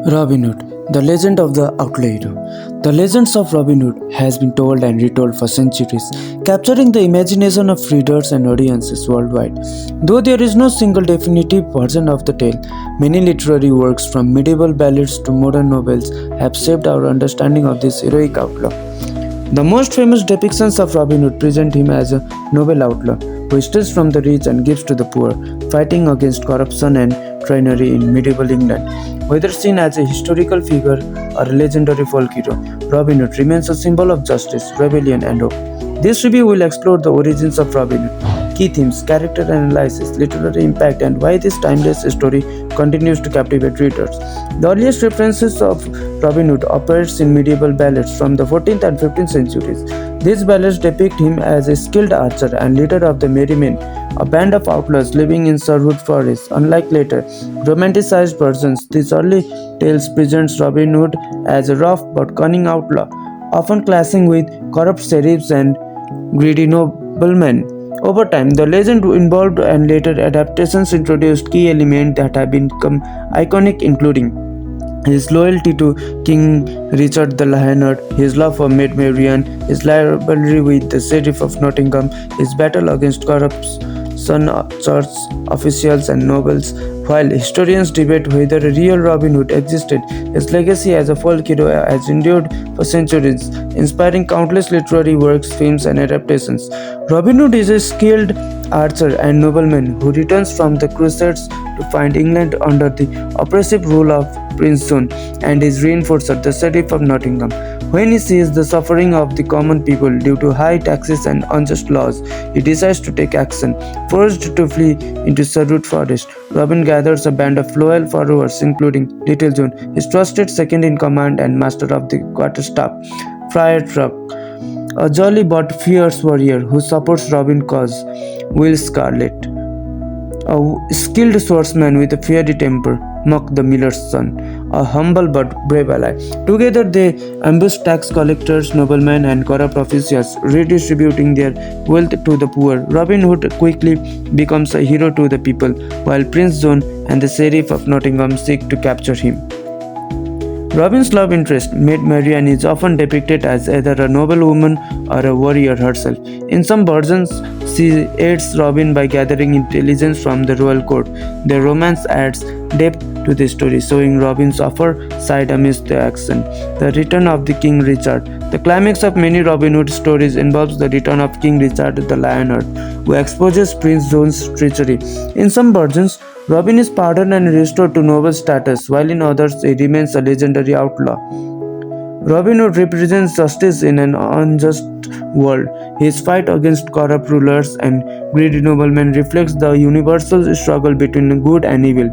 Robin Hood, the legend of the outlaw hero. The legends of Robin Hood has been told and retold for centuries, capturing the imagination of readers and audiences worldwide. Though there is no single definitive version of the tale, many literary works from medieval ballads to modern novels have shaped our understanding of this heroic outlaw. The most famous depictions of Robin Hood present him as a noble outlaw who steals from the rich and gives to the poor, fighting against corruption and tyranny in medieval England. Whether seen as a historical figure or a legendary folk hero, Robin Hood remains a symbol of justice, rebellion, and hope. This review will explore the origins of Robin Hood, key themes, character analysis, literary impact, and why this timeless story continues to captivate readers. The earliest references of Robin Hood appears in medieval ballads from the 14th and 15th centuries. These ballads depict him as a skilled archer and leader of the Merry Men, a band of outlaws living in Sherwood forest. Unlike later, romanticized versions, these early tales presents Robin Hood as a rough but cunning outlaw, often clashing with corrupt sheriffs and greedy noblemen. Over time, the legend evolved and later adaptations introduced key elements that have become iconic, including his loyalty to King Richard the Lionheart, his love for Maid Marian, his rivalry with the Sheriff of Nottingham, his battle against corruption, church officials, and nobles. While historians debate whether a real Robin Hood existed, his legacy as a folk hero has endured for centuries, inspiring countless literary works, films, and adaptations. Robin Hood is a skilled archer and nobleman who returns from the Crusades to find England under the oppressive rule of Prince John and his reinforcer, the Sheriff of Nottingham. When he sees the suffering of the common people due to high taxes and unjust laws, he decides to take action. Forced to flee into Sherwood Forest, Robin gathers a band of loyal followers, including Little John, his trusted second in command and master of the quarterstaff, Friar Tuck, a jolly but fierce warrior who supports Robin's cause, Will Scarlet, a skilled swordsman with a fiery temper, Muck the miller's son, a humble but brave ally. Together they ambush tax collectors, noblemen, and corrupt officials, redistributing their wealth to the poor. Robin Hood quickly becomes a hero to the people, while Prince John and the Sheriff of Nottingham seek to capture him. Robin's love interest, Maid Marian, is often depicted as either a noble woman or a warrior herself. In some versions, she aids Robin by gathering intelligence from the royal court. Their romance adds depth to the story, showing Robin's upper side amidst the action. The return of the King Richard. The climax of many Robin Hood stories involves the return of King Richard the Lionheart, who exposes Prince John's treachery. In some versions, Robin is pardoned and restored to noble status, while in others he remains a legendary outlaw. Robin Hood represents justice in an unjust world. His fight against corrupt rulers and greedy noblemen reflects the universal struggle between good and evil.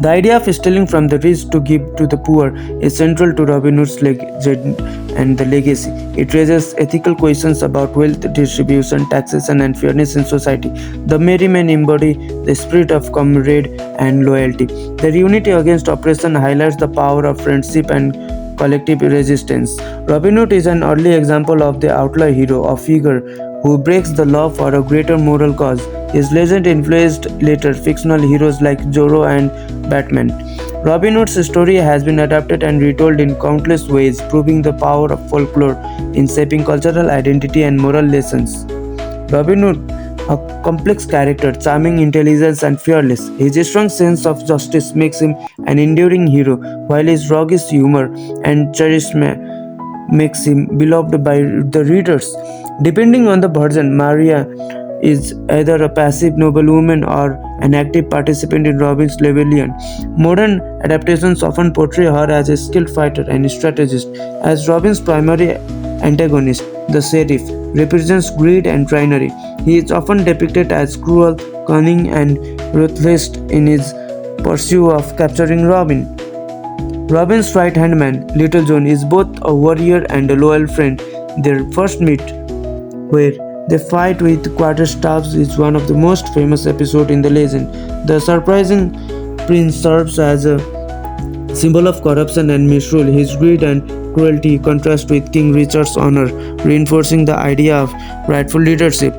The idea of stealing from the rich to give to the poor is central to Robin Hood's legend and the legacy. It raises ethical questions about wealth distribution, taxation, and fairness in society. The Merry Men embody the spirit of camaraderie and loyalty. Their unity against oppression highlights the power of friendship and collective resistance. Robin Hood is an early example of the outlaw hero, a figure who breaks the law for a greater moral cause. His legend influenced later fictional heroes like Zorro and Batman. Robin Hood's story has been adapted and retold in countless ways, proving the power of folklore in shaping cultural identity and moral lessons. Robin Hood, a complex character, charming, intelligent, and fearless. His strong sense of justice makes him an enduring hero, while his roguish humor and charisma makes him beloved by the readers. Depending on the version, Maria is either a passive noblewoman or an active participant in Robin's rebellion. Modern adaptations often portray her as a skilled fighter and strategist, as Robin's primary antagonist, the sheriff, represents greed and tyranny. He is often depicted as cruel, cunning, and ruthless in his pursuit of capturing Robin. Robin's right-hand man, Little John, is both a warrior and a loyal friend. Their first meet, where they fight with quarterstaffs, is one of the most famous episodes in the legend. The surprising prince serves as a symbol of corruption and misrule. His greed and cruelty contrast with King Richard's honor, reinforcing the idea of rightful leadership.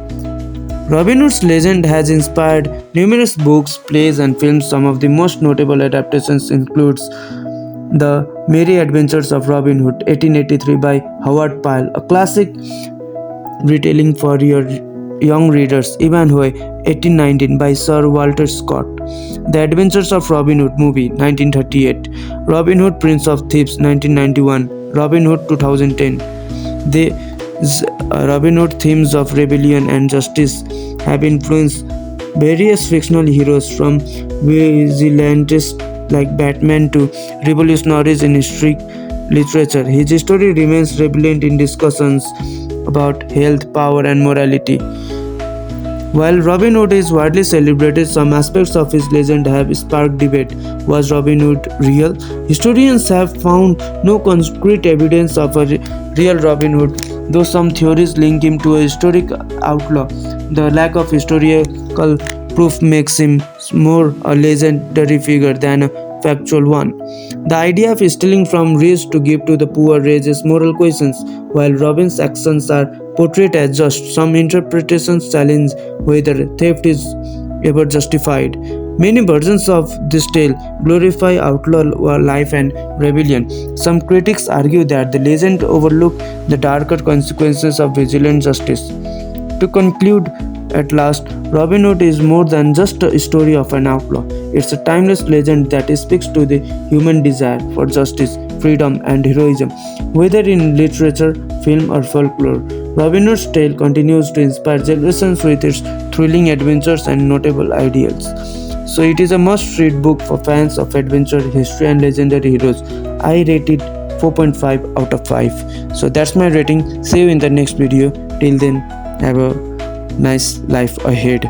Robin Hood's legend has inspired numerous books, plays, and films. Some of the most notable adaptations includes The Merry Adventures of Robin Hood, 1883 by Howard Pyle, a classic retelling for your young readers. Ivanhoe, 1819 by Sir Walter Scott. The Adventures of Robin Hood movie, 1938. Robin Hood, Prince of Thieves, 1991. Robin Hood, 2010. The Robin Hood themes of rebellion and justice have influenced various fictional heroes, from vigilantes like Batman to revolutionaries in history literature. His story remains relevant in discussions about health, power, and morality. While Robin Hood is widely celebrated, some aspects of his legend have sparked debate. Was Robin Hood real? Historians have found no concrete evidence of a real Robin Hood, though some theories link him to a historic outlaw. The lack of historical proof makes him more a legendary figure than a factual one. The idea of stealing from rich to give to the poor raises moral questions. While Robin's actions are portrayed as just, some interpretations challenge whether theft is ever justified. Many versions of this tale glorify outlaw life and rebellion. Some critics argue that the legend overlooks the darker consequences of vigilant justice. To conclude, at last, Robin Hood is more than just a story of an outlaw. It's a timeless legend that speaks to the human desire for justice, freedom, and heroism. Whether in literature, film, or folklore, Robin Hood's tale continues to inspire generations with its thrilling adventures and notable ideals. So it is a must-read book for fans of adventure, history, and legendary heroes. I rate it 4.5 out of 5. So that's my rating. See you in the next video. Till then, have a nice life ahead.